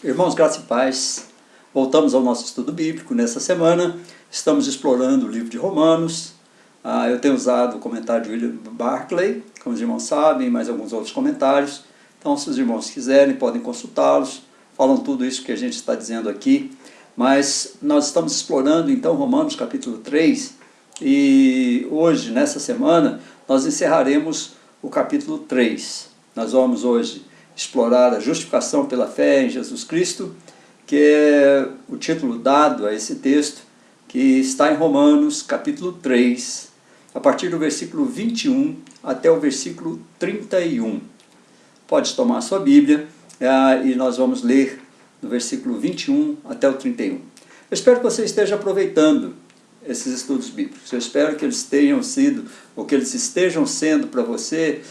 Irmãos, graça e paz, voltamos ao nosso estudo bíblico. Nessa semana estamos explorando o livro de Romanos. Eu tenho usado o comentário de William Barclay, como os irmãos sabem, mais alguns outros comentários. Então, se os irmãos quiserem, podem consultá-los, falam tudo isso que a gente está dizendo aqui. Mas nós estamos explorando então Romanos capítulo 3, e hoje, nessa semana, nós encerraremos o capítulo 3. Nós vamos hoje explorar a justificação pela fé em Jesus Cristo, que é o título dado a esse texto, que está em Romanos capítulo 3, a partir do versículo 21 até o versículo 31. Pode tomar a sua Bíblia e nós vamos ler do versículo 21 até o 31. Eu espero que você esteja aproveitando esses estudos bíblicos. Eu espero que eles tenham sido, ou que eles estejam sendo para você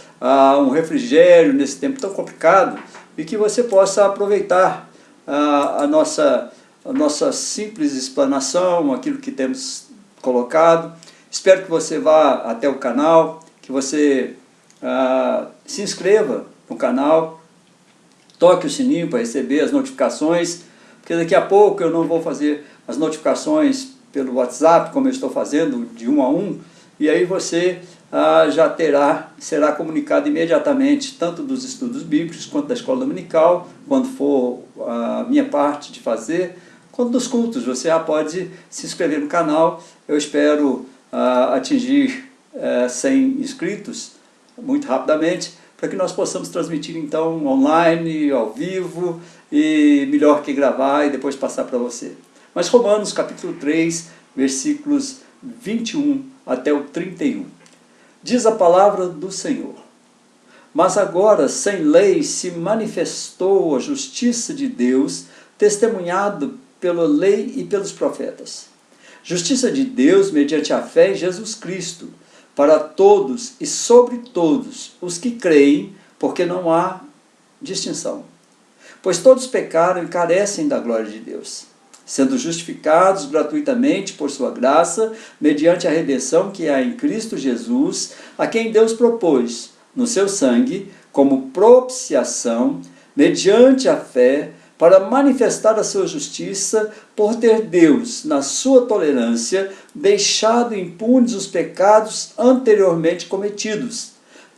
um refrigério nesse tempo tão complicado, e que você possa aproveitar a nossa simples explanação, aquilo que temos colocado. Espero que você vá até o canal, que você se inscreva no canal, toque o sininho para receber as notificações, porque daqui a pouco eu não vou fazer as notificações pelo WhatsApp, como eu estou fazendo, de um a um, e aí você será comunicado imediatamente, tanto dos estudos bíblicos, quanto da escola dominical, quando for a minha parte de fazer, quanto dos cultos. Você já pode se inscrever no canal. Eu espero atingir 100 inscritos muito rapidamente, para que nós possamos transmitir então online, ao vivo, e melhor que gravar e depois passar para você. Mas Romanos capítulo 3, versículos 21 até o 31. Diz a palavra do Senhor: Mas agora, sem lei, se manifestou a justiça de Deus, testemunhado pela lei e pelos profetas. Justiça de Deus mediante a fé em Jesus Cristo, para todos e sobre todos os que creem, porque não há distinção. Pois todos pecaram e carecem da glória de Deus, sendo justificados gratuitamente por sua graça, mediante a redenção que há em Cristo Jesus, a quem Deus propôs, no seu sangue, como propiciação, mediante a fé, para manifestar a sua justiça, por ter Deus, na sua tolerância, deixado impunes os pecados anteriormente cometidos,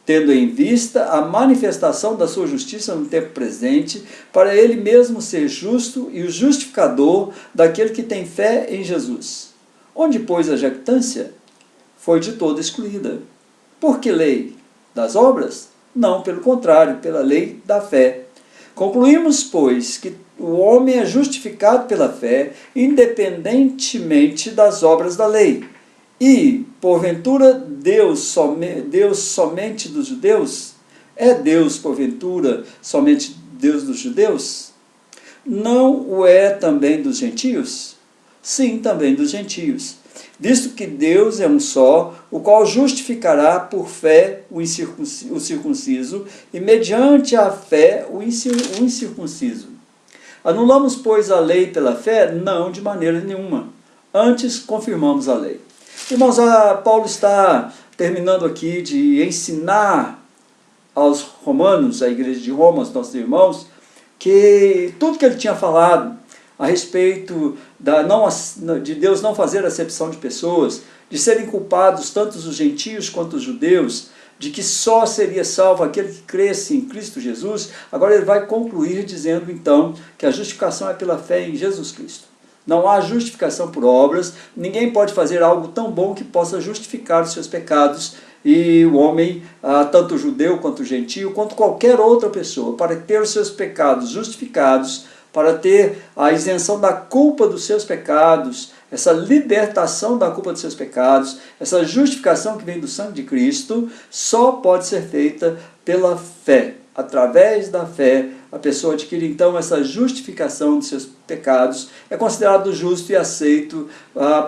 tendo em vista a manifestação da sua justiça no tempo presente, para ele mesmo ser justo e o justificador daquele que tem fé em Jesus. Onde, pois, a jactância foi de toda excluída. Por que lei? Das obras? Não, pelo contrário, pela lei da fé. Concluímos, pois, que o homem é justificado pela fé, independentemente das obras da lei. E, porventura, Deus somente dos judeus? É Deus, porventura, somente Deus dos judeus? Não o é também dos gentios? Sim, também dos gentios. Visto que Deus é um só, o qual justificará por fé o circunciso, e mediante a fé o incircunciso. Anulamos, pois, a lei pela fé? Não, de maneira nenhuma. Antes, confirmamos a lei. Irmãos, Paulo está terminando aqui de ensinar aos romanos, à igreja de Roma, aos nossos irmãos, que tudo que ele tinha falado a respeito de Deus não fazer acepção de pessoas, de serem culpados tanto os gentios quanto os judeus, de que só seria salvo aquele que cresce em Cristo Jesus, agora ele vai concluir dizendo então que a justificação é pela fé em Jesus Cristo. Não há justificação por obras, ninguém pode fazer algo tão bom que possa justificar os seus pecados, e o homem, tanto o judeu quanto o gentio, quanto qualquer outra pessoa, para ter os seus pecados justificados, para ter a isenção da culpa dos seus pecados, essa libertação da culpa dos seus pecados, essa justificação que vem do sangue de Cristo, só pode ser feita pela fé. Através da fé, a pessoa adquire então essa justificação dos seus pecados, é considerado justo e aceito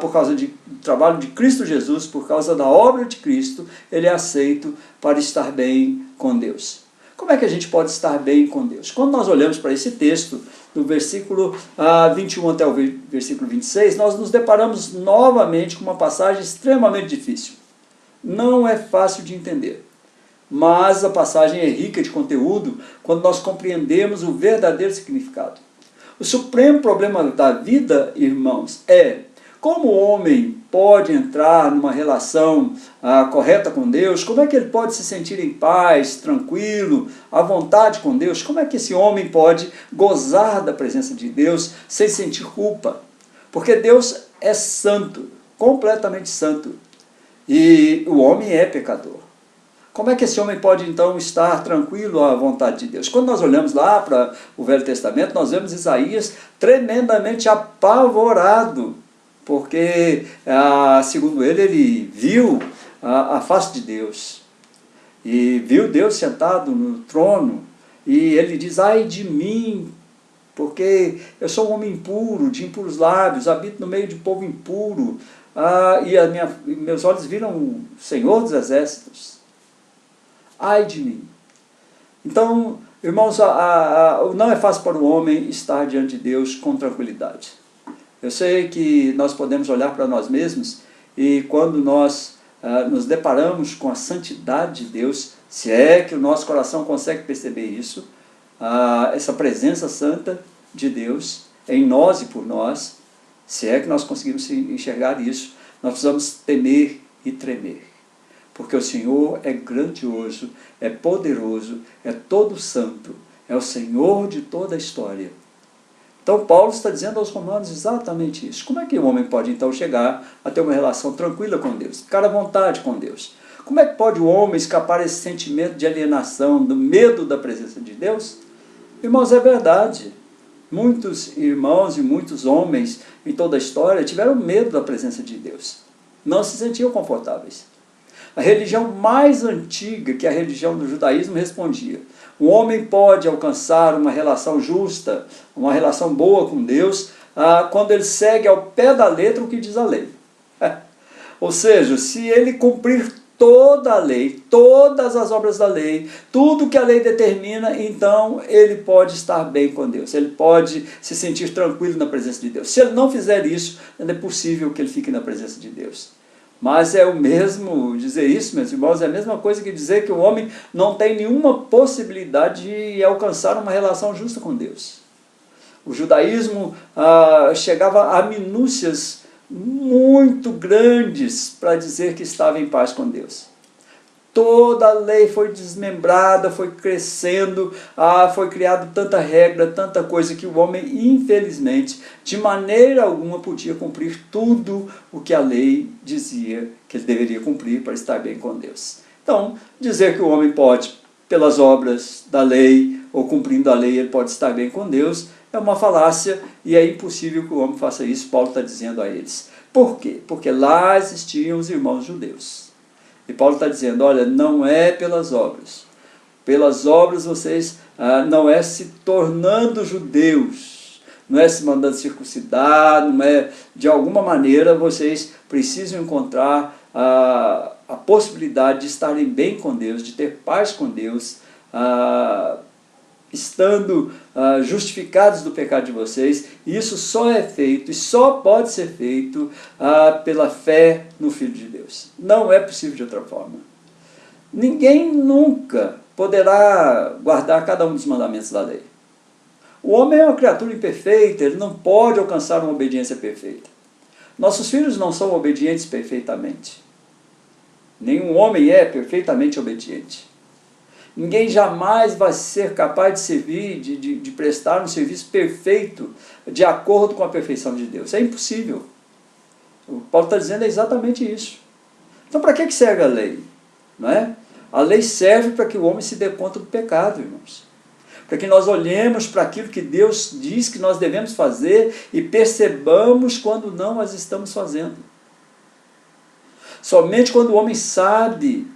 por causa do trabalho de Cristo Jesus, por causa da obra de Cristo, ele é aceito para estar bem com Deus. Como é que a gente pode estar bem com Deus? Quando nós olhamos para esse texto, do versículo 21 até o versículo 26, nós nos deparamos novamente com uma passagem extremamente difícil. Não é fácil de entender, mas a passagem é rica de conteúdo quando nós compreendemos o verdadeiro significado. O supremo problema da vida, irmãos, é como o homem pode entrar numa relação correta com Deus, como é que ele pode se sentir em paz, tranquilo, à vontade com Deus, como é que esse homem pode gozar da presença de Deus sem sentir culpa? Porque Deus é santo, completamente santo, e o homem é pecador. Como é que esse homem pode, então, estar tranquilo à vontade de Deus? Quando nós olhamos lá para o Velho Testamento, nós vemos Isaías tremendamente apavorado, porque, segundo ele viu a face de Deus, e viu Deus sentado no trono, e ele diz, ai de mim, porque eu sou um homem impuro, de impuros lábios, habito no meio de povo impuro, e meus olhos viram o Senhor dos Exércitos. Ai de mim. Então, irmãos, não é fácil para o homem estar diante de Deus com tranquilidade. Eu sei que nós podemos olhar para nós mesmos e quando nós nos deparamos com a santidade de Deus, se é que o nosso coração consegue perceber isso, essa presença santa de Deus em nós e por nós, se é que nós conseguimos enxergar isso, nós precisamos temer e tremer. Porque o Senhor é grandioso, é poderoso, é todo santo, é o Senhor de toda a história. Então Paulo está dizendo aos romanos exatamente isso. Como é que o homem pode então chegar a ter uma relação tranquila com Deus, ficar à vontade com Deus? Como é que pode o homem escapar desse sentimento de alienação, do medo da presença de Deus? Irmãos, é verdade. Muitos irmãos e muitos homens em toda a história tiveram medo da presença de Deus. Não se sentiam confortáveis. A religião mais antiga, que é a religião do judaísmo, respondia: o homem pode alcançar uma relação justa, uma relação boa com Deus, quando ele segue ao pé da letra o que diz a lei. Ou seja, se ele cumprir toda a lei, todas as obras da lei, tudo que a lei determina, então ele pode estar bem com Deus, ele pode se sentir tranquilo na presença de Deus. Se ele não fizer isso, não é possível que ele fique na presença de Deus. Mas é o mesmo dizer isso, meus irmãos, é a mesma coisa que dizer que o homem não tem nenhuma possibilidade de alcançar uma relação justa com Deus. O judaísmo chegava a minúcias muito grandes para dizer que estava em paz com Deus. Toda a lei foi desmembrada, foi crescendo, foi criado tanta regra, tanta coisa, que o homem, infelizmente, de maneira alguma podia cumprir tudo o que a lei dizia que ele deveria cumprir para estar bem com Deus. Então, dizer que o homem pode, pelas obras da lei, ou cumprindo a lei, ele pode estar bem com Deus, é uma falácia, e é impossível que o homem faça isso, Paulo está dizendo a eles. Por quê? Porque lá existiam os irmãos judeus. E Paulo está dizendo, olha, não é pelas obras. Pelas obras vocês não é se tornando judeus, não é se mandando circuncidar, não é, de alguma maneira vocês precisam encontrar a possibilidade de estarem bem com Deus, de ter paz com Deus, estando justificados do pecado de vocês. E isso só é feito, e só pode ser feito pela fé no Filho de Deus. Não é possível de outra forma. Ninguém nunca poderá guardar cada um dos mandamentos da lei. O homem é uma criatura imperfeita, ele não pode alcançar uma obediência perfeita. Nossos filhos não são obedientes perfeitamente. Nenhum homem é perfeitamente obediente. Ninguém jamais vai ser capaz de servir, de prestar um serviço perfeito, de acordo com a perfeição de Deus. É impossível. O Paulo está dizendo exatamente isso. Então, para que serve a lei? Não é? A lei serve para que o homem se dê conta do pecado, irmãos. Para que nós olhemos para aquilo que Deus diz que nós devemos fazer e percebamos quando não as estamos fazendo. Somente quando o homem sabe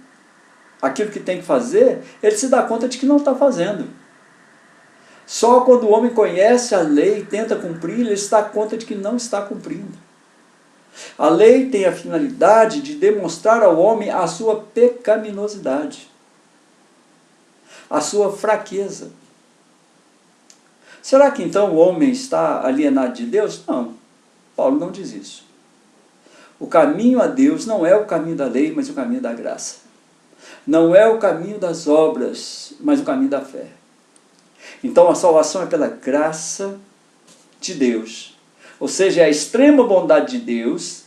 aquilo que tem que fazer, ele se dá conta de que não está fazendo. Só quando o homem conhece a lei e tenta cumprir, ele se dá conta de que não está cumprindo. A lei tem a finalidade de demonstrar ao homem a sua pecaminosidade, a sua fraqueza. Será que então o homem está alienado de Deus? Não, Paulo não diz isso. O caminho a Deus não é o caminho da lei, mas o caminho da graça. Não é o caminho das obras, mas o caminho da fé. Então a salvação é pela graça de Deus, ou seja, é a extrema bondade de Deus,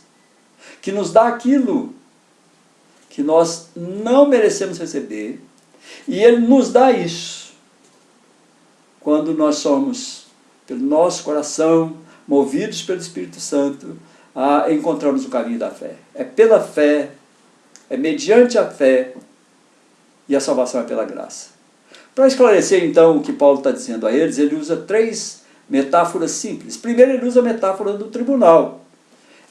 que nos dá aquilo que nós não merecemos receber, e Ele nos dá isso quando nós somos, pelo nosso coração, movidos pelo Espírito Santo, encontramos o caminho da fé. É pela fé, é mediante a fé, e a salvação é pela graça. Para esclarecer então o que Paulo está dizendo a eles, ele usa 3 metáforas simples. Primeiro ele usa a metáfora do tribunal.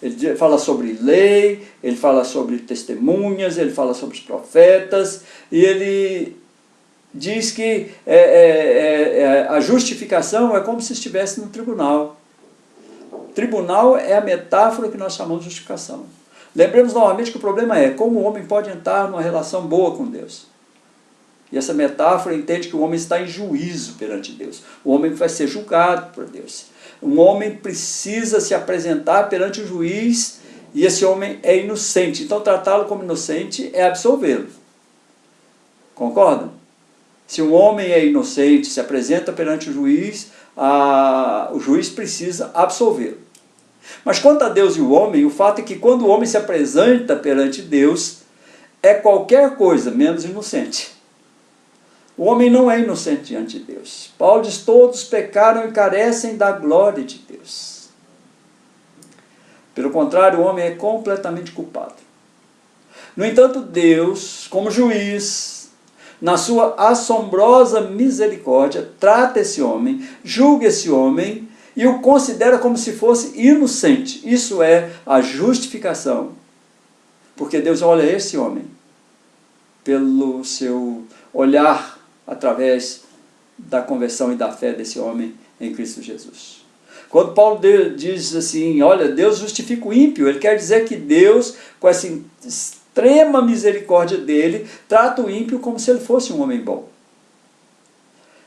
Ele fala sobre lei, ele fala sobre testemunhas, ele fala sobre os profetas, e ele diz que a justificação é como se estivesse no tribunal. Tribunal é a metáfora que nós chamamos de justificação. Lembremos novamente que o problema é como o homem pode entrar numa relação boa com Deus. E essa metáfora entende que o homem está em juízo perante Deus. O homem vai ser julgado por Deus. Um homem precisa se apresentar perante o juiz e esse homem é inocente. Então tratá-lo como inocente é absolvê-lo. Concordam? Se um homem é inocente, se apresenta perante o juiz precisa absolvê-lo. Mas quanto a Deus e o homem, o fato é que quando o homem se apresenta perante Deus, é qualquer coisa menos inocente. O homem não é inocente diante de Deus. Paulo diz, todos pecaram e carecem da glória de Deus. Pelo contrário, o homem é completamente culpado. No entanto, Deus, como juiz, na sua assombrosa misericórdia, trata esse homem, julga esse homem e o considera como se fosse inocente. Isso é a justificação. Porque Deus olha esse homem pelo seu olhar através da conversão e da fé desse homem em Cristo Jesus. Quando Paulo diz assim, olha, Deus justifica o ímpio, ele quer dizer que Deus, com essa extrema misericórdia dele, trata o ímpio como se ele fosse um homem bom.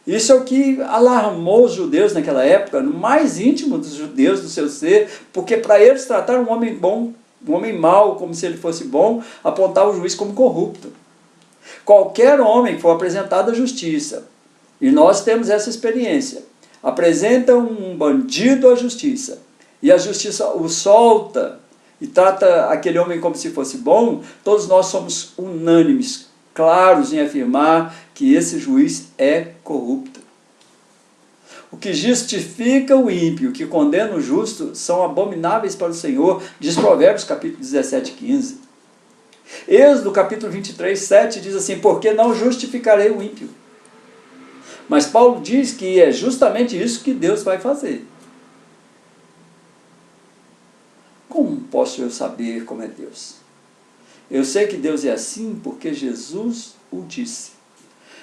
Isso é o que alarmou os judeus naquela época, no mais íntimo dos judeus, do seu ser, porque para eles tratar um homem bom, um homem mau, como se ele fosse bom, apontava o juiz como corrupto. Qualquer homem que for apresentado à justiça, e nós temos essa experiência, apresenta um bandido à justiça, e a justiça o solta, e trata aquele homem como se fosse bom, todos nós somos unânimes, claros em afirmar que esse juiz é corrupto. O que justifica o ímpio, que condena o justo, são abomináveis para o Senhor, diz Provérbios capítulo 17, 15. Êxodo capítulo 23, 7 diz assim, porque não justificarei o ímpio. Mas Paulo diz que é justamente isso que Deus vai fazer. Como posso eu saber como é Deus? Eu sei que Deus é assim porque Jesus o disse.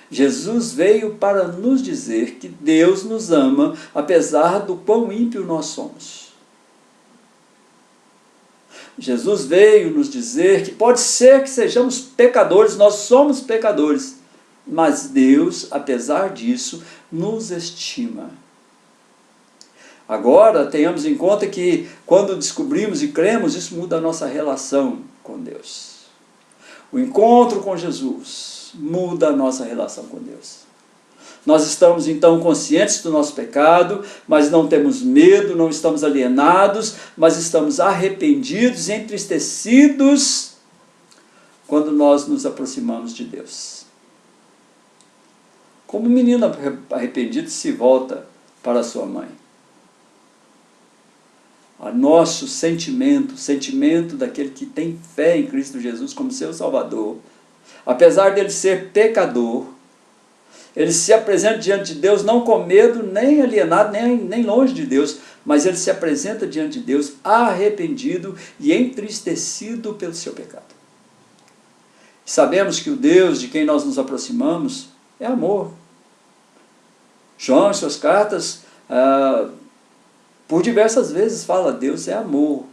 Jesus veio para nos dizer que Deus nos ama, apesar do quão ímpio nós somos. Jesus veio nos dizer que pode ser que sejamos pecadores, nós somos pecadores, mas Deus, apesar disso, nos estima. Agora, tenhamos em conta que quando descobrimos e cremos, isso muda a nossa relação com Deus. O encontro com Jesus muda a nossa relação com Deus. Nós estamos então conscientes do nosso pecado, mas não temos medo, não estamos alienados, mas estamos arrependidos, entristecidos, quando nós nos aproximamos de Deus. Como um menino arrependido se volta para sua mãe. O nosso sentimento, o sentimento daquele que tem fé em Cristo Jesus como seu Salvador, apesar dele ser pecador, ele se apresenta diante de Deus não com medo, nem alienado, nem longe de Deus, mas ele se apresenta diante de Deus arrependido e entristecido pelo seu pecado. Sabemos que o Deus de quem nós nos aproximamos é amor. João, em suas cartas, por diversas vezes fala, Deus é amor.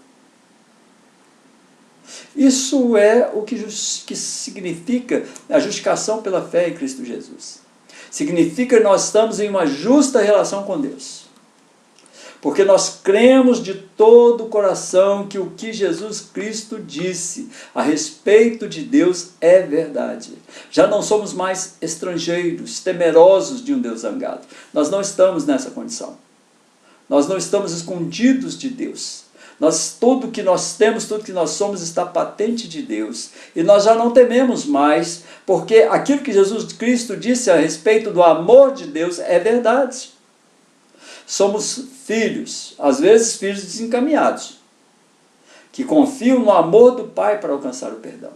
Isso é o que significa a justificação pela fé em Cristo Jesus. Significa que nós estamos em uma justa relação com Deus. Porque nós cremos de todo o coração que o que Jesus Cristo disse a respeito de Deus é verdade. Já não somos mais estrangeiros, temerosos de um Deus zangado. Nós não estamos nessa condição. Nós não estamos escondidos de Deus. Tudo que nós temos, tudo que nós somos está patente de Deus. E nós já não tememos mais, porque aquilo que Jesus Cristo disse a respeito do amor de Deus é verdade. Somos filhos, às vezes filhos desencaminhados, que confiam no amor do Pai para alcançar o perdão.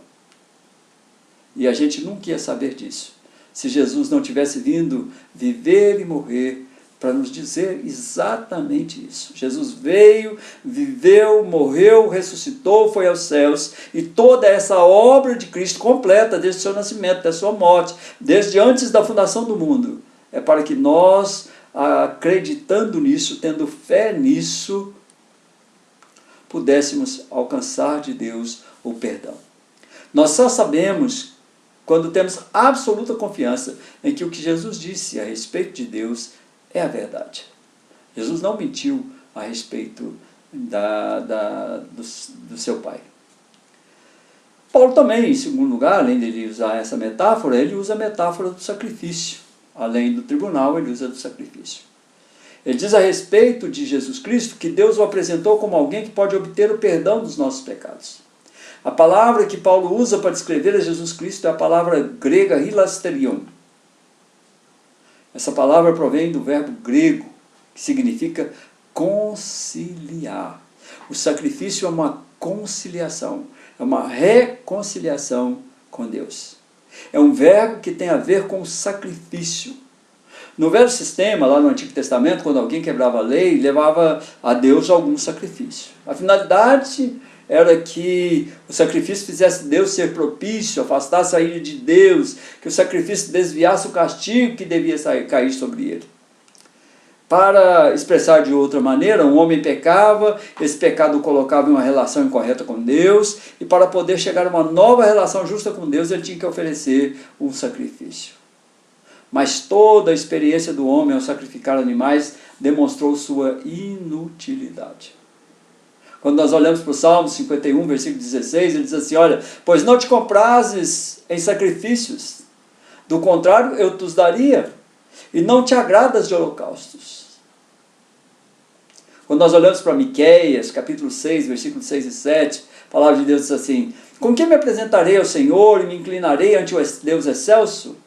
E a gente nunca ia saber disso, se Jesus não tivesse vindo viver e morrer para nos dizer exatamente isso. Jesus veio, viveu, morreu, ressuscitou, foi aos céus, e toda essa obra de Cristo completa, desde o seu nascimento, da sua morte, desde antes da fundação do mundo, é para que nós, acreditando nisso, tendo fé nisso, pudéssemos alcançar de Deus o perdão. Nós só sabemos quando temos absoluta confiança em que o que Jesus disse a respeito de Deus é a verdade. Jesus não mentiu a respeito do seu Pai. Paulo também, em segundo lugar, além de ele usar essa metáfora, ele usa a metáfora do sacrifício. Além do tribunal, ele usa do sacrifício. Ele diz a respeito de Jesus Cristo que Deus o apresentou como alguém que pode obter o perdão dos nossos pecados. A palavra que Paulo usa para descrever a Jesus Cristo é a palavra grega hilasterion. Essa palavra provém do verbo grego, que significa conciliar. O sacrifício é uma conciliação, é uma reconciliação com Deus. É um verbo que tem a ver com sacrifício. No Velho Sistema, lá no Antigo Testamento, quando alguém quebrava a lei, levava a Deus algum sacrifício. A finalidade era que o sacrifício fizesse Deus ser propício, afastasse a ira de Deus, que o sacrifício desviasse o castigo que devia cair sobre ele. Para expressar de outra maneira, um homem pecava, esse pecado o colocava em uma relação incorreta com Deus, e para poder chegar a uma nova relação justa com Deus, ele tinha que oferecer um sacrifício. Mas toda a experiência do homem ao sacrificar animais demonstrou sua inutilidade. Quando nós olhamos para o Salmo 51, versículo 16, ele diz assim, olha, pois não te comprases em sacrifícios, do contrário eu te os daria, e não te agradas de holocaustos. Quando nós olhamos para Miqueias, capítulo 6, versículos 6 e 7, a palavra de Deus diz assim, com que me apresentarei ao Senhor e me inclinarei ante o Deus excelso?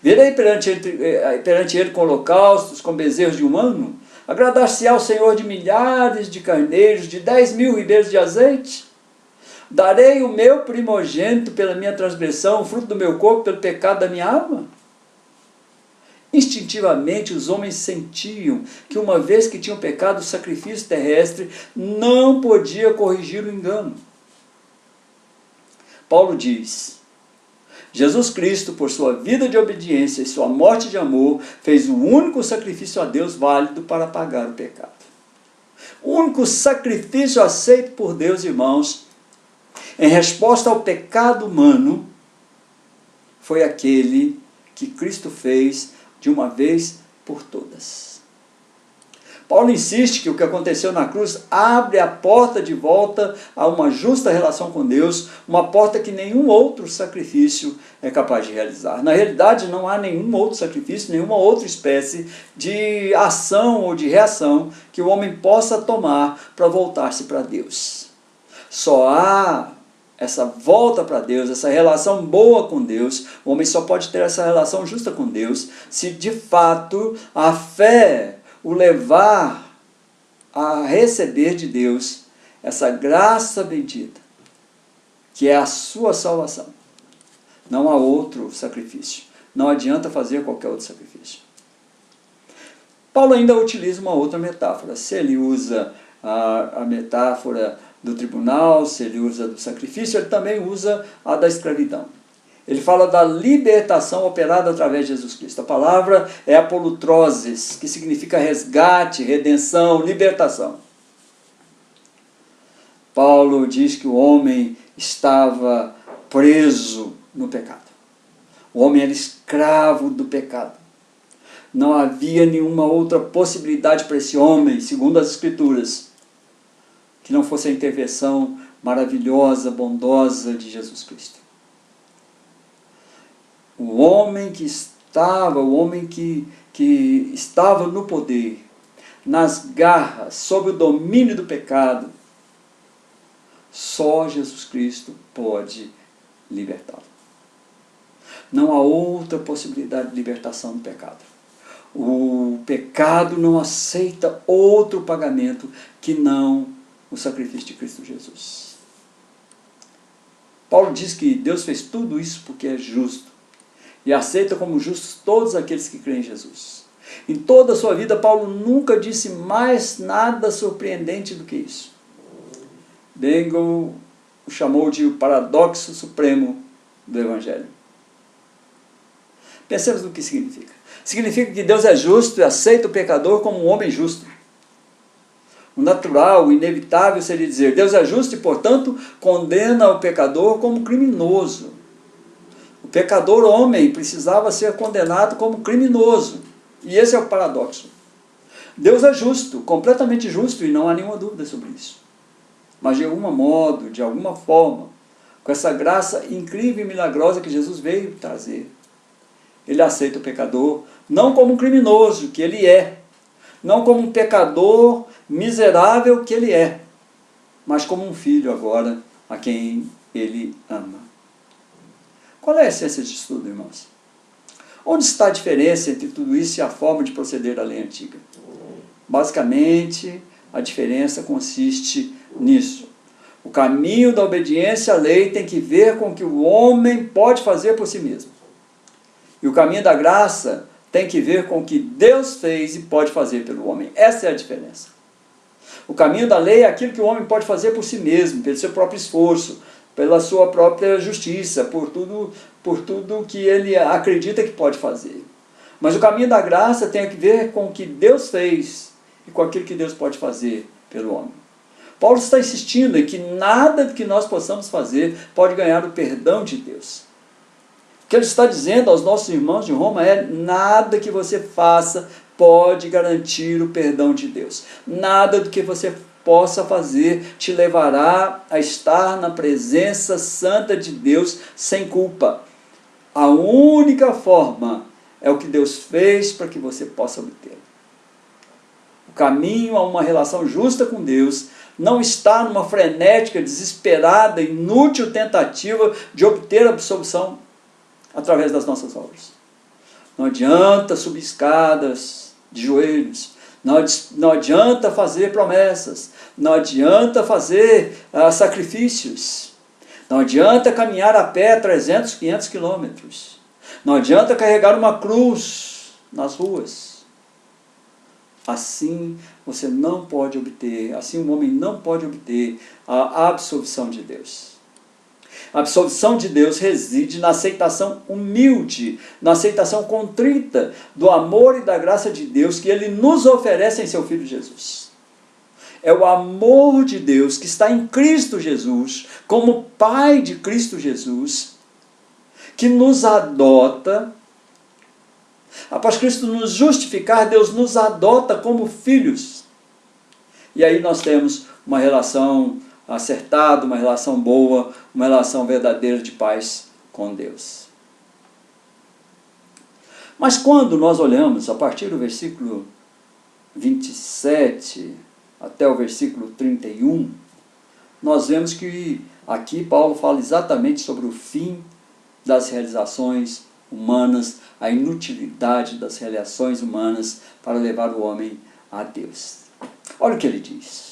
Virei perante ele com holocaustos, com bezerros de humano? Agradar-se-á ao Senhor de milhares de carneiros, de 10.000 ribeiros de azeite? Darei o meu primogênito pela minha transgressão, o fruto do meu corpo pelo pecado da minha alma? Instintivamente os homens sentiam que uma vez que tinham pecado, o sacrifício terrestre não podia corrigir o engano. Paulo diz, Jesus Cristo, por sua vida de obediência e sua morte de amor, fez o único sacrifício a Deus válido para pagar o pecado. O único sacrifício aceito por Deus, irmãos, em resposta ao pecado humano, foi aquele que Cristo fez de uma vez por todas. Paulo insiste que o que aconteceu na cruz abre a porta de volta a uma justa relação com Deus, uma porta que nenhum outro sacrifício é capaz de realizar. Na realidade, não há nenhum outro sacrifício, nenhuma outra espécie de ação ou de reação que o homem possa tomar para voltar-se para Deus. Só há essa volta para Deus, essa relação boa com Deus, o homem só pode ter essa relação justa com Deus se de fato a fé o levar a receber de Deus essa graça bendita, que é a sua salvação. Não há outro sacrifício. Não adianta fazer qualquer outro sacrifício. Paulo ainda utiliza uma outra metáfora. Se ele usa a metáfora do tribunal, se ele usa do sacrifício, ele também usa a da escravidão. Ele fala da libertação operada através de Jesus Cristo. A palavra é apolutroses, que significa resgate, redenção, libertação. Paulo diz que o homem estava preso no pecado. O homem era escravo do pecado. Não havia nenhuma outra possibilidade para esse homem, segundo as Escrituras, que não fosse a intervenção maravilhosa, bondosa de Jesus Cristo. O homem que estava no poder, nas garras, sob o domínio do pecado, só Jesus Cristo pode libertá-lo. Não há outra possibilidade de libertação do pecado. O pecado não aceita outro pagamento que não o sacrifício de Cristo Jesus. Paulo diz que Deus fez tudo isso porque é justo e aceita como justos todos aqueles que creem em Jesus. Em toda a sua vida, Paulo nunca disse mais nada surpreendente do que isso. Bengel o chamou de o paradoxo supremo do Evangelho. Pensemos no que significa. Significa que Deus é justo e aceita o pecador como um homem justo. O natural, o inevitável seria dizer, Deus é justo e, portanto, condena o pecador como criminoso. O pecador homem precisava ser condenado como criminoso. E esse é o paradoxo. Deus é justo, completamente justo, e não há nenhuma dúvida sobre isso. Mas de algum modo, de alguma forma, com essa graça incrível e milagrosa que Jesus veio trazer, ele aceita o pecador não como um criminoso que ele é, não como um pecador miserável que ele é, mas como um filho agora a quem ele ama. Qual é a essência disso tudo, irmãos? Onde está a diferença entre tudo isso e a forma de proceder da lei antiga? Basicamente, a diferença consiste nisso. O caminho da obediência à lei tem que ver com o que o homem pode fazer por si mesmo. E o caminho da graça tem que ver com o que Deus fez e pode fazer pelo homem. Essa é a diferença. O caminho da lei é aquilo que o homem pode fazer por si mesmo, pelo seu próprio esforço, pela sua própria justiça, por tudo que ele acredita que pode fazer. Mas o caminho da graça tem a ver com o que Deus fez e com aquilo que Deus pode fazer pelo homem. Paulo está insistindo em que nada que nós possamos fazer pode ganhar o perdão de Deus. O que ele está dizendo aos nossos irmãos de Roma é: nada que você faça pode garantir o perdão de Deus. Nada do que você possa fazer te levará a estar na presença santa de Deus sem culpa. A única forma é o que Deus fez para que você possa obter. O caminho a uma relação justa com Deus não está numa frenética, desesperada, inútil tentativa de obter a absolvição através das nossas obras. Não adianta subir escadas de joelhos, não adianta fazer promessas, não adianta fazer sacrifícios, não adianta caminhar a pé 300, 500 quilômetros, não adianta carregar uma cruz nas ruas. Assim você não pode obter, assim um homem não pode obter a absolvição de Deus. A absolvição de Deus reside na aceitação humilde, na aceitação contrita do amor e da graça de Deus que Ele nos oferece em Seu Filho Jesus. É o amor de Deus que está em Cristo Jesus, como Pai de Cristo Jesus, que nos adota. Após Cristo nos justificar, Deus nos adota como filhos. E aí nós temos uma relação acertada, uma relação boa, uma relação verdadeira de paz com Deus. Mas quando nós olhamos a partir do versículo 27 até o versículo 31, nós vemos que aqui Paulo fala exatamente sobre o fim das realizações humanas, a inutilidade das realizações humanas para levar o homem a Deus. Olha o que ele diz.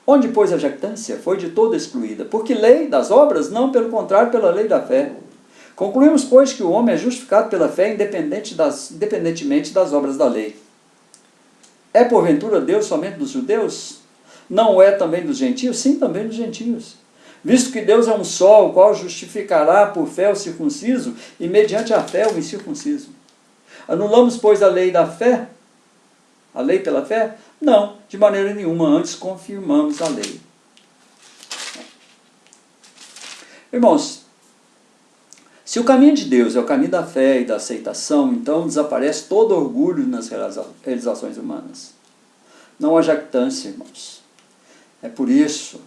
Onde, pois, a jactância foi de toda excluída, porque lei das obras, não, pelo contrário, pela lei da fé. Concluímos, pois, que o homem é justificado pela fé independentemente das obras da lei. É, porventura, Deus somente dos judeus? Não é também dos gentios? Sim, também dos gentios. Visto que Deus é um só, o qual justificará por fé o circunciso, e mediante a fé o incircunciso. Anulamos, pois, a lei da fé? A lei pela fé? Não, de maneira nenhuma, antes confirmamos a lei. Irmãos, se o caminho de Deus é o caminho da fé e da aceitação, então desaparece todo orgulho nas realizações humanas. Não há jactância, irmãos. É por isso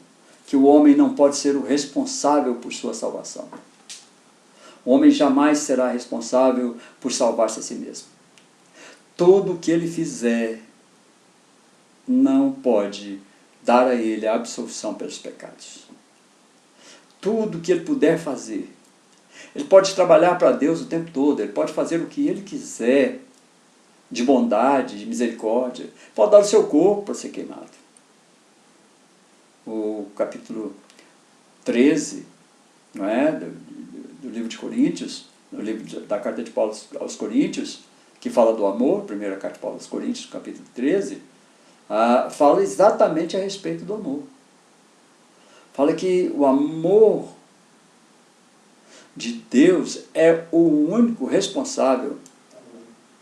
que o homem não pode ser o responsável por sua salvação. O homem jamais será responsável por salvar-se a si mesmo. Tudo o que ele fizer não pode dar a ele a absolvição pelos pecados. Tudo que ele puder fazer, ele pode trabalhar para Deus o tempo todo, ele pode fazer o que ele quiser, de bondade, de misericórdia, pode dar o seu corpo para ser queimado. O capítulo 13, não é, do livro de Coríntios, no livro da carta de Paulo aos Coríntios, que fala do amor, primeira carta de Paulo aos Coríntios, capítulo 13, fala exatamente a respeito do amor. Fala que o amor de Deus é o único responsável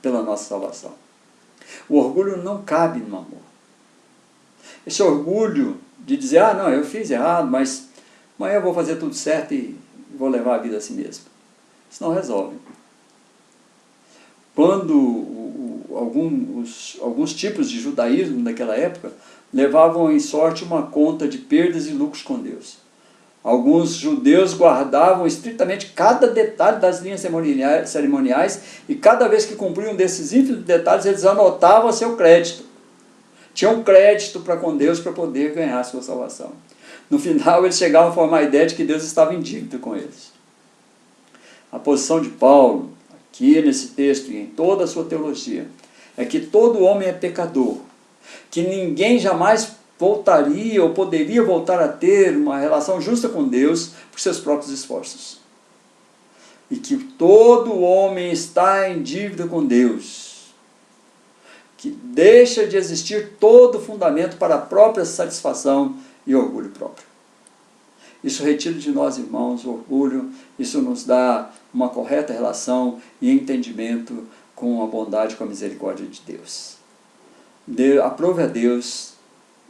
pela nossa salvação. O orgulho não cabe no amor. Esse orgulho de dizer, não, eu fiz errado, mas amanhã eu vou fazer tudo certo e vou levar a vida a si mesmo. Isso não resolve. Quando alguns tipos de judaísmo naquela época levavam em sorte uma conta de perdas e lucros com Deus. Alguns judeus guardavam estritamente cada detalhe das linhas cerimoniais e cada vez que cumpriam desses ínfimos detalhes, eles anotavam a seu crédito. Tinham crédito para com Deus para poder ganhar a sua salvação. No final, eles chegavam a formar a ideia de que Deus estava em dívida com eles. A posição de Paulo, aqui nesse texto e em toda a sua teologia, é que todo homem é pecador, que ninguém jamais voltaria ou poderia voltar a ter uma relação justa com Deus por seus próprios esforços. E que todo homem está em dívida com Deus, que deixa de existir todo fundamento para a própria satisfação e orgulho próprio. Isso retira de nós, irmãos, o orgulho, isso nos dá uma correta relação e entendimento com a bondade e com a misericórdia de Deus. Aprove a Deus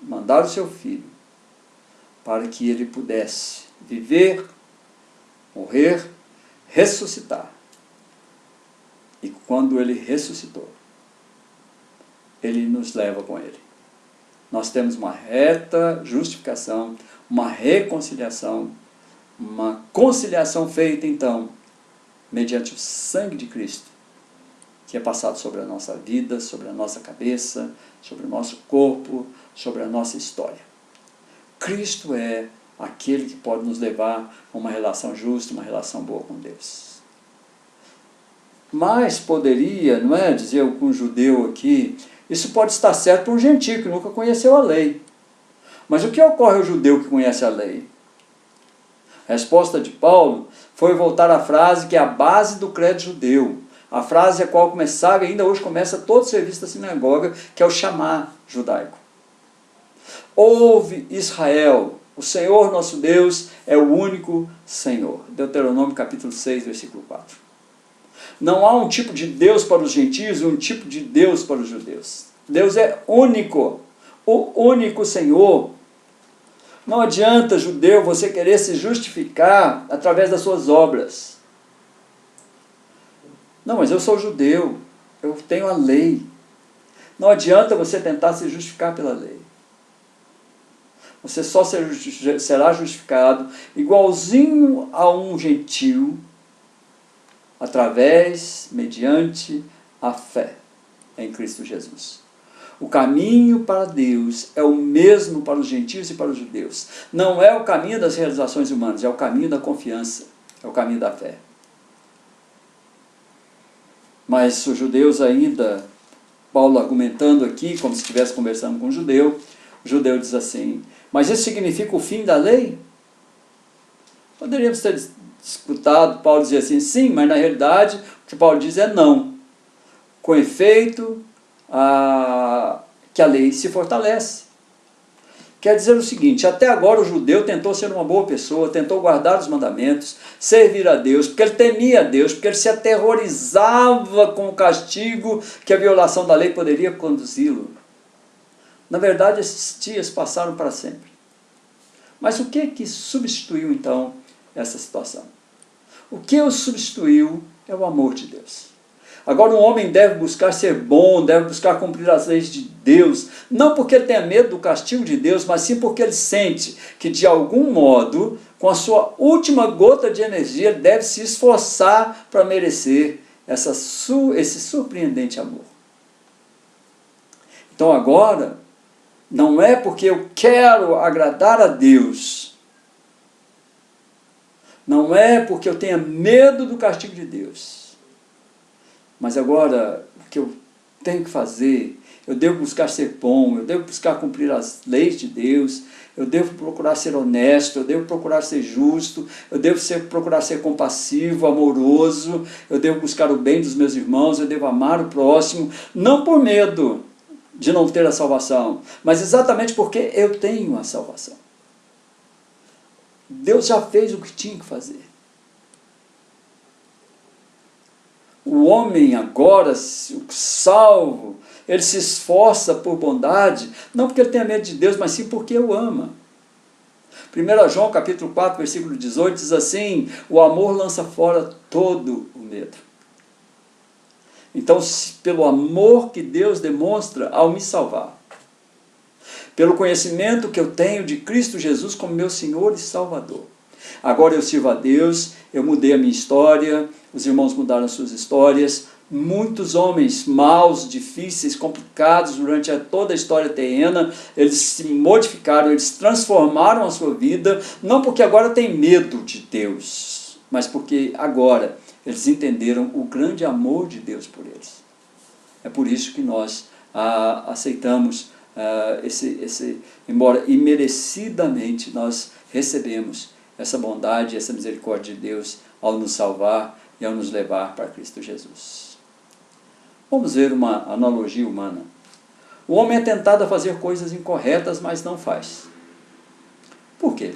mandar o seu Filho para que ele pudesse viver, morrer, ressuscitar. E quando ele ressuscitou, ele nos leva com ele. Nós temos uma reta justificação, uma reconciliação, uma conciliação feita, então, mediante o sangue de Cristo, que é passado sobre a nossa vida, sobre a nossa cabeça, sobre o nosso corpo, sobre a nossa história. Cristo é aquele que pode nos levar a uma relação justa, uma relação boa com Deus. Mas poderia, não é, dizer um judeu aqui, isso pode estar certo para um gentio que nunca conheceu a lei. Mas o que ocorre ao judeu que conhece a lei? A resposta de Paulo foi voltar à frase que é a base do credo judeu. A frase a qual começava e ainda hoje começa todo o serviço da sinagoga, que é o chamar judaico. Ouve Israel, o Senhor nosso Deus é o único Senhor. Deuteronômio capítulo 6, versículo 4. Não há um tipo de Deus para os gentios e um tipo de Deus para os judeus. Deus é único, o único Senhor. Não adianta, judeu, você querer se justificar através das suas obras. Não, mas eu sou judeu, eu tenho a lei. Não adianta você tentar se justificar pela lei. Você só será justificado igualzinho a um gentio, mediante a fé em Cristo Jesus. O caminho para Deus é o mesmo para os gentios e para os judeus. Não é o caminho das realizações humanas, é o caminho da confiança, é o caminho da fé. Mas os judeus ainda, Paulo argumentando aqui, como se estivesse conversando com um judeu, o judeu diz assim, mas isso significa o fim da lei? Poderíamos ter escutado Paulo dizer assim, sim, mas na realidade o que Paulo diz é não. Com efeito, que a lei se fortalece. Quer dizer o seguinte, até agora o judeu tentou ser uma boa pessoa, tentou guardar os mandamentos, servir a Deus, porque ele temia a Deus, porque ele se aterrorizava com o castigo que a violação da lei poderia conduzi-lo. Na verdade, esses dias passaram para sempre. Mas o que substituiu então essa situação? O que o substituiu é o amor de Deus. Agora um homem deve buscar ser bom, deve buscar cumprir as leis de Deus, não porque ele tenha medo do castigo de Deus, mas sim porque ele sente que de algum modo, com a sua última gota de energia, ele deve se esforçar para merecer esse surpreendente amor. Então agora, Não é porque eu quero agradar a Deus. Não é porque eu tenha medo do castigo de Deus. Mas agora, o que eu tenho que fazer, eu devo buscar ser bom, eu devo buscar cumprir as leis de Deus, eu devo procurar ser honesto, eu devo procurar ser justo, eu devo procurar ser compassivo, amoroso, eu devo buscar o bem dos meus irmãos, eu devo amar o próximo, não por medo de não ter a salvação, mas exatamente porque eu tenho a salvação. Deus já fez o que tinha que fazer. O homem agora, salvo, ele se esforça por bondade, não porque ele tenha medo de Deus, mas sim porque o ama. 1 João capítulo 4, versículo 18 diz assim: o amor lança fora todo o medo. Então, pelo amor que Deus demonstra ao me salvar, pelo conhecimento que eu tenho de Cristo Jesus como meu Senhor e Salvador, agora eu sirvo a Deus, eu mudei a minha história, os irmãos mudaram as suas histórias, muitos homens maus, difíceis, complicados durante toda a história terrena, eles se modificaram, eles transformaram a sua vida, não porque agora tem medo de Deus, mas porque agora eles entenderam o grande amor de Deus por eles. É por isso que nós aceitamos embora imerecidamente nós recebemos essa bondade, essa misericórdia de Deus ao nos salvar e ao nos levar para Cristo Jesus. Vamos ver uma analogia humana. O homem é tentado a fazer coisas incorretas, mas não faz. Por quê?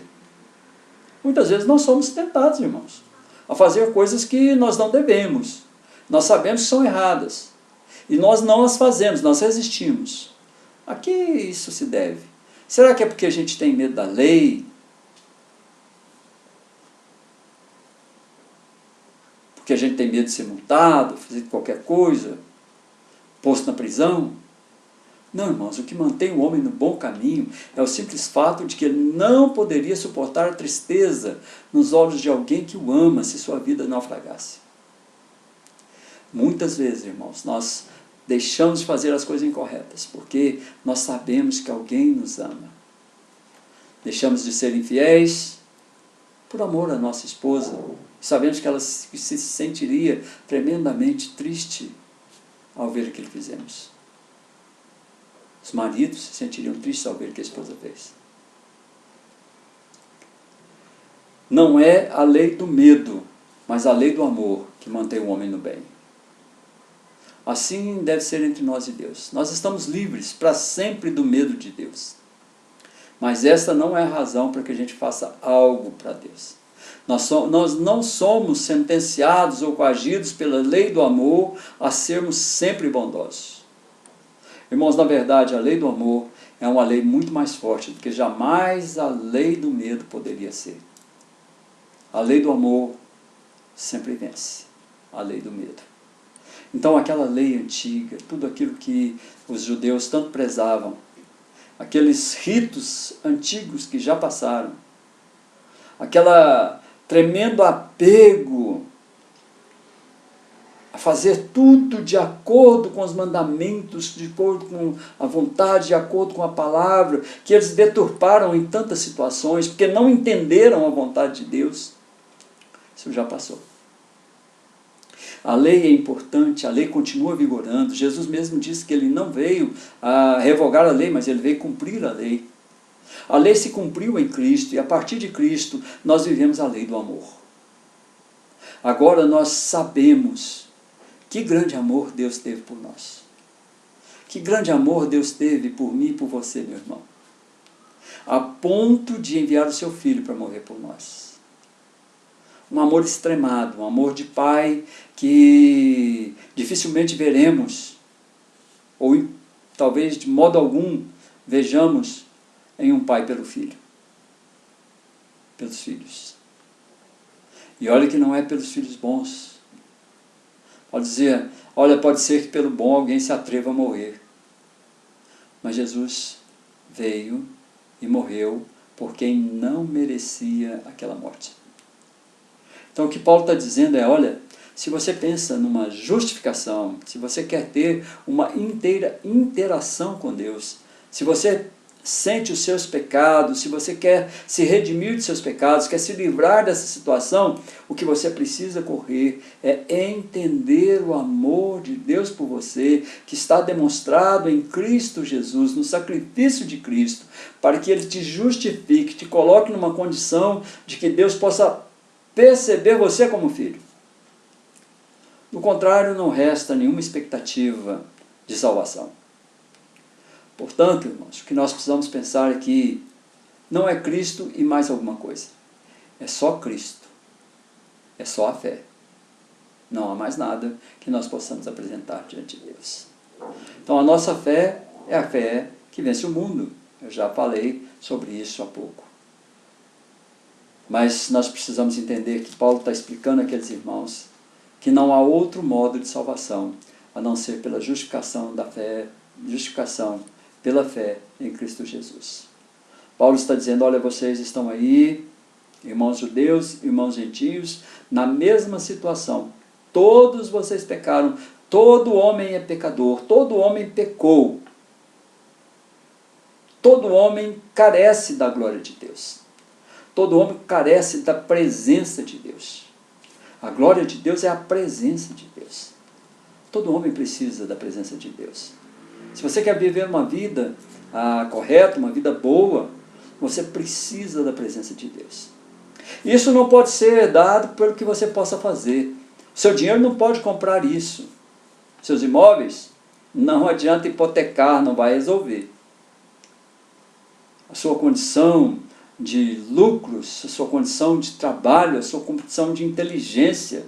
Muitas vezes nós somos tentados, irmãos, a fazer coisas que nós não devemos. Nós sabemos que são erradas. E nós não as fazemos, nós resistimos. A que isso se deve? Será que é porque a gente tem medo da lei? Porque a gente tem medo de ser multado, fazer qualquer coisa, posto na prisão? Não, irmãos, o que mantém o homem no bom caminho é o simples fato de que ele não poderia suportar a tristeza nos olhos de alguém que o ama se sua vida naufragasse. Muitas vezes, irmãos, nós deixamos de fazer as coisas incorretas, porque nós sabemos que alguém nos ama. Deixamos de ser infiéis por amor à nossa esposa. Sabemos que ela se sentiria tremendamente triste ao ver o que fizemos. Os maridos se sentiriam tristes ao ver o que a esposa fez. Não é a lei do medo, mas a lei do amor que mantém o homem no bem. Assim deve ser entre nós e Deus. Nós estamos livres para sempre do medo de Deus. Mas essa não é a razão para que a gente faça algo para Deus. Nós não somos sentenciados ou coagidos pela lei do amor a sermos sempre bondosos. Irmãos, na verdade, a lei do amor é uma lei muito mais forte do que jamais a lei do medo poderia ser. A lei do amor sempre vence a lei do medo. Então, aquela lei antiga, tudo aquilo que os judeus tanto prezavam, aqueles ritos antigos que já passaram, aquela tremendo apego a fazer tudo de acordo com os mandamentos, de acordo com a vontade, de acordo com a palavra, que eles deturparam em tantas situações, porque não entenderam a vontade de Deus. Isso já passou. A lei é importante, a lei continua vigorando. Jesus mesmo disse que ele não veio a revogar a lei, mas ele veio cumprir a lei. A lei se cumpriu em Cristo e a partir de Cristo nós vivemos a lei do amor. Agora nós sabemos que grande amor Deus teve por nós. Que grande amor Deus teve por mim e por você, meu irmão. A ponto de enviar o seu Filho para morrer por nós. Um amor extremado, um amor de pai que dificilmente veremos, ou talvez de modo algum vejamos em um pai pelo filho, pelos filhos. E olha que não é pelos filhos bons. Pode dizer, olha, pode ser que pelo bom alguém se atreva a morrer. Mas Jesus veio e morreu por quem não merecia aquela morte. Então o que Paulo está dizendo é, olha, se você pensa numa justificação, se você quer ter uma inteira interação com Deus, se você sente os seus pecados, se você quer se redimir de seus pecados, quer se livrar dessa situação, o que você precisa correr é entender o amor de Deus por você, que está demonstrado em Cristo Jesus, no sacrifício de Cristo, para que Ele te justifique, te coloque numa condição de que Deus possa perceber você como filho. Do contrário, não resta nenhuma expectativa de salvação. Portanto, irmãos, o que nós precisamos pensar é que não é Cristo e mais alguma coisa. É só Cristo. É só a fé. Não há mais nada que nós possamos apresentar diante de Deus. Então a nossa fé é a fé que vence o mundo. Eu já falei sobre isso há pouco. Mas nós precisamos entender que Paulo está explicando àqueles irmãos que não há outro modo de salvação a não ser pela justificação da fé, justificação pela fé em Cristo Jesus. Paulo está dizendo, olha, vocês estão aí, irmãos judeus, irmãos gentios, na mesma situação. Todos vocês pecaram, todo homem é pecador, todo homem pecou. Todo homem carece da glória de Deus. Todo homem carece da presença de Deus. A glória de Deus é a presença de Deus. Todo homem precisa da presença de Deus. Se você quer viver uma vida correta, uma vida boa, você precisa da presença de Deus. Isso não pode ser dado pelo que você possa fazer. O seu dinheiro não pode comprar isso. Seus imóveis, não adianta hipotecar, não vai resolver. A sua condição de lucros, a sua condição de trabalho, a sua condição de inteligência,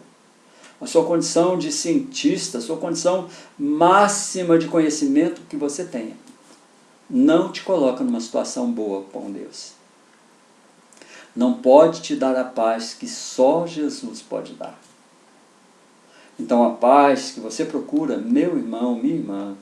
a sua condição de cientista, a sua condição máxima de conhecimento que você tenha, não te coloca numa situação boa com Deus. Não pode te dar a paz que só Jesus pode dar. Então a paz que você procura, meu irmão, minha irmã,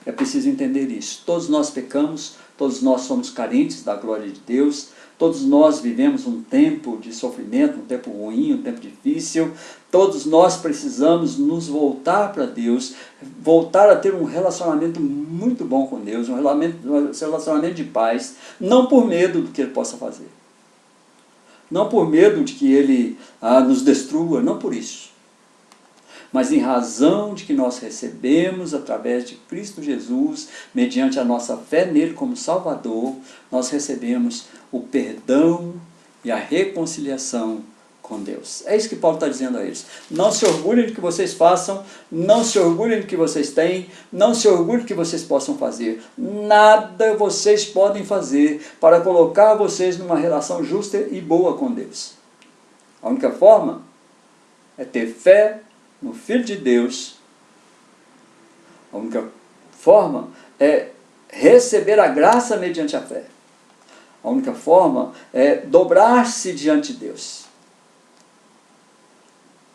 é preciso entender isso. Todos nós pecamos, todos nós somos carentes da glória de Deus, todos nós vivemos um tempo de sofrimento, um tempo ruim, um tempo difícil. Todos nós precisamos nos voltar para Deus, voltar a ter um relacionamento muito bom com Deus, um relacionamento de paz, não por medo do que Ele possa fazer. Não por medo de que Ele nos destrua, não por isso. Mas em razão de que nós recebemos através de Cristo Jesus, mediante a nossa fé nele como Salvador, nós recebemos o perdão e a reconciliação com Deus. É isso que Paulo está dizendo a eles. Não se orgulhem do que vocês façam, não se orgulhem do que vocês têm, não se orgulhem do que vocês possam fazer. Nada vocês podem fazer para colocar vocês numa relação justa e boa com Deus. A única forma é ter fé no Filho de Deus. A única forma é receber a graça mediante a fé. A única forma é dobrar-se diante de Deus.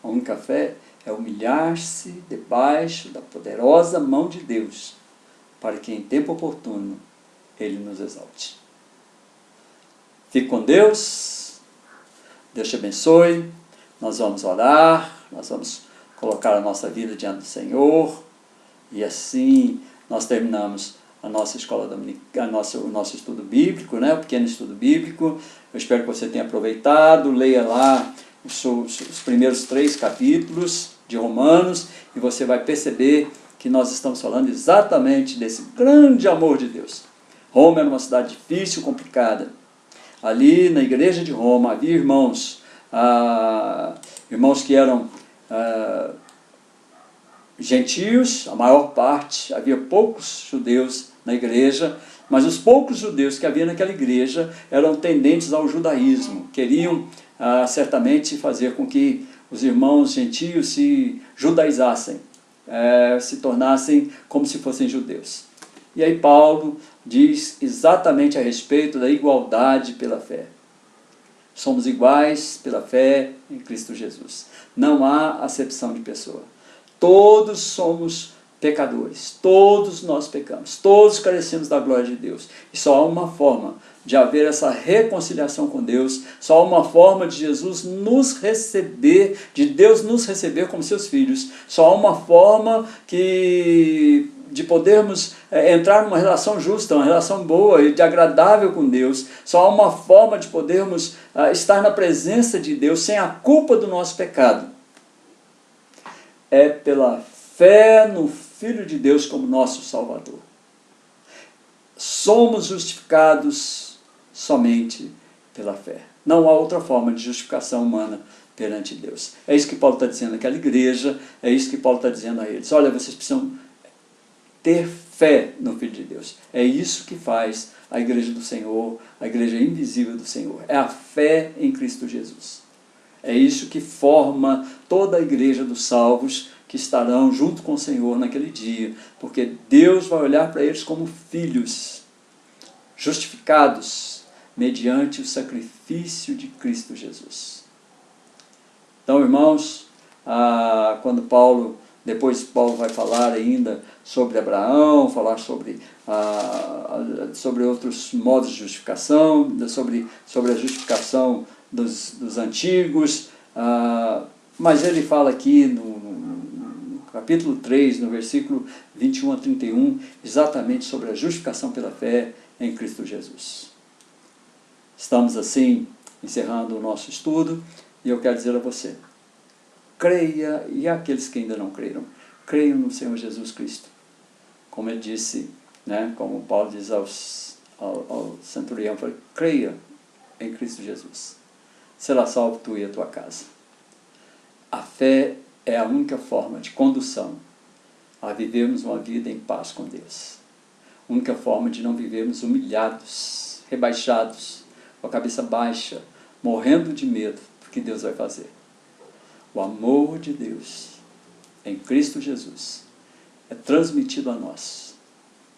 A única fé é humilhar-se debaixo da poderosa mão de Deus, para que em tempo oportuno Ele nos exalte. Fique com Deus. Deus te abençoe. Nós vamos orar, nós vamos colocar a nossa vida diante do Senhor, e assim nós terminamos a nossa escola dominical, o nosso estudo bíblico, o pequeno estudo bíblico. Eu espero que você tenha aproveitado, leia lá os primeiros 3 capítulos de Romanos, e você vai perceber que nós estamos falando exatamente desse grande amor de Deus. Roma era uma cidade difícil, complicada. Ali na igreja de Roma havia irmãos que eram gentios, a maior parte, havia poucos judeus na igreja, mas os poucos judeus que havia naquela igreja eram tendentes ao judaísmo, queriam certamente fazer com que os irmãos gentios se judaizassem, se tornassem como se fossem judeus. E aí Paulo diz exatamente a respeito da igualdade pela fé. Somos iguais pela fé em Cristo Jesus. Não há acepção de pessoa. Todos somos pecadores. Todos nós pecamos. Todos carecemos da glória de Deus. E só há uma forma de haver essa reconciliação com Deus. Só há uma forma de Jesus nos receber, de Deus nos receber como seus filhos. Só há uma forma de podermos entrar numa relação justa, uma relação boa e de agradável com Deus, só há uma forma de podermos estar na presença de Deus sem a culpa do nosso pecado. É pela fé no Filho de Deus como nosso Salvador. Somos justificados somente pela fé. Não há outra forma de justificação humana perante Deus. É isso que Paulo está dizendo àquela igreja, é isso que Paulo está dizendo a eles. Olha, vocês precisam ter fé no Filho de Deus. É isso que faz a igreja do Senhor, a igreja invisível do Senhor. É a fé em Cristo Jesus. É isso que forma toda a igreja dos salvos que estarão junto com o Senhor naquele dia, porque Deus vai olhar para eles como filhos, justificados mediante o sacrifício de Cristo Jesus. Então, irmãos, quando depois Paulo vai falar ainda sobre Abraão, falar sobre outros modos de justificação, sobre a justificação dos antigos, mas ele fala aqui no capítulo 3, no versículo 21 a 31, exatamente sobre a justificação pela fé em Cristo Jesus. Estamos assim encerrando o nosso estudo, e eu quero dizer a você, creia, e aqueles que ainda não creram, creiam no Senhor Jesus Cristo. Como ele disse, como Paulo diz ao centurião, creia em Cristo Jesus. Será salvo tu e a tua casa. A fé é a única forma de condução a vivermos uma vida em paz com Deus. A única forma de não vivermos humilhados, rebaixados, com a cabeça baixa, morrendo de medo do que Deus vai fazer. O amor de Deus em Cristo Jesus é transmitido a nós,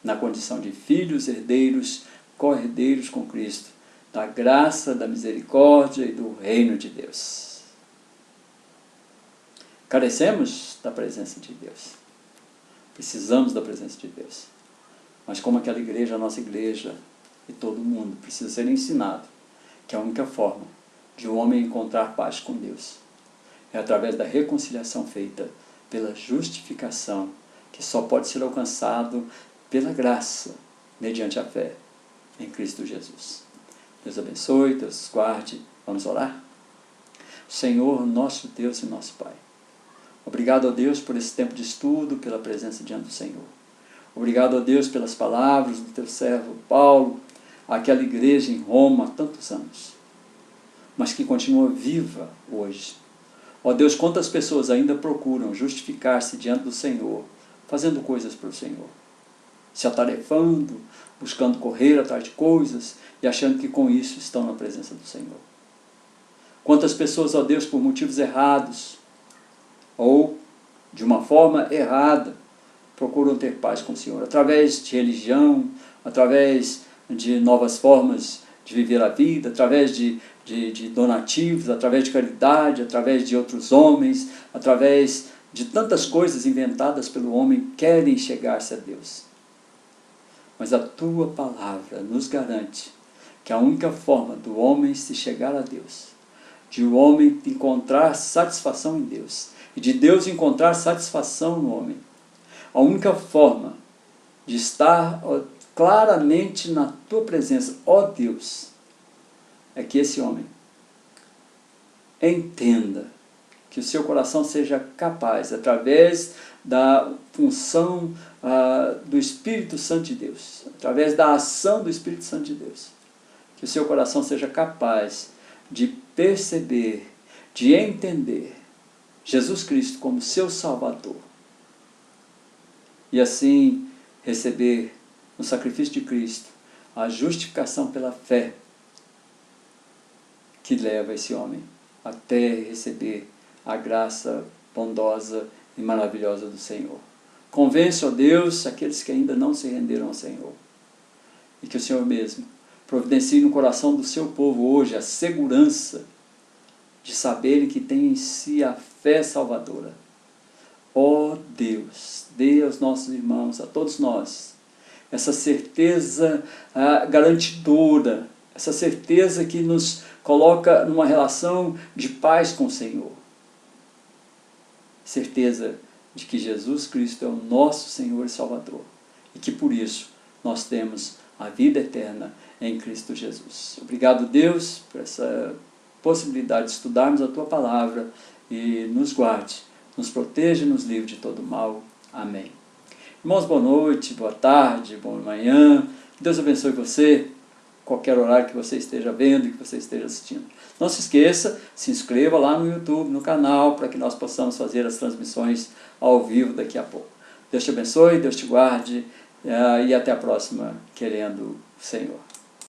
na condição de filhos, herdeiros, co-herdeiros com Cristo, da graça, da misericórdia e do reino de Deus. Carecemos da presença de Deus. Precisamos da presença de Deus. Mas como aquela igreja, a nossa igreja e todo mundo precisa ser ensinado que a única forma de um homem encontrar paz com Deus é através da reconciliação feita pela justificação, que só pode ser alcançado pela graça, mediante a fé em Cristo Jesus. Deus abençoe, Deus guarde. Vamos orar? Senhor, nosso Deus e nosso Pai, obrigado a Deus por esse tempo de estudo, pela presença diante do Senhor. Obrigado a Deus pelas palavras do teu servo Paulo, aquela igreja em Roma há tantos anos, mas que continua viva hoje. Ó Deus, quantas pessoas ainda procuram justificar-se diante do Senhor, fazendo coisas para o Senhor, se atarefando, buscando correr atrás de coisas e achando que com isso estão na presença do Senhor. Quantas pessoas, ó Deus, por motivos errados ou de uma forma errada, procuram ter paz com o Senhor, através de religião, através de novas formas de viver a vida, através de donativos, através de caridade, através de outros homens, através de tantas coisas inventadas pelo homem, querem chegar-se a Deus. Mas a tua palavra nos garante que a única forma do homem se chegar a Deus, de o homem encontrar satisfação em Deus, e de Deus encontrar satisfação no homem, a única forma de estar claramente na tua presença, ó Deus, é que esse homem entenda que o seu coração seja capaz, através da função do Espírito Santo de Deus, através da ação do Espírito Santo de Deus, que o seu coração seja capaz de perceber, de entender Jesus Cristo como seu Salvador, e assim receber no sacrifício de Cristo a justificação pela fé que leva esse homem até receber a graça bondosa e maravilhosa do Senhor. Convence, ó Deus, aqueles que ainda não se renderam ao Senhor, e que o Senhor mesmo providencie no coração do seu povo hoje a segurança de saberem que tem em si a fé salvadora. Ó Deus, dê aos nossos irmãos, a todos nós, essa certeza garantidora, essa certeza que nos coloca numa relação de paz com o Senhor. Certeza de que Jesus Cristo é o nosso Senhor e Salvador e que por isso nós temos a vida eterna em Cristo Jesus. Obrigado, Deus, por essa possibilidade de estudarmos a Tua Palavra e nos guarde, nos proteja e nos livre de todo mal. Amém. Irmãos, boa noite, boa tarde, boa manhã. Deus abençoe você, qualquer horário que você esteja vendo e que você esteja assistindo. Não se esqueça, se inscreva lá no YouTube, no canal, para que nós possamos fazer as transmissões ao vivo daqui a pouco. Deus te abençoe, Deus te guarde e até a próxima, querendo o Senhor.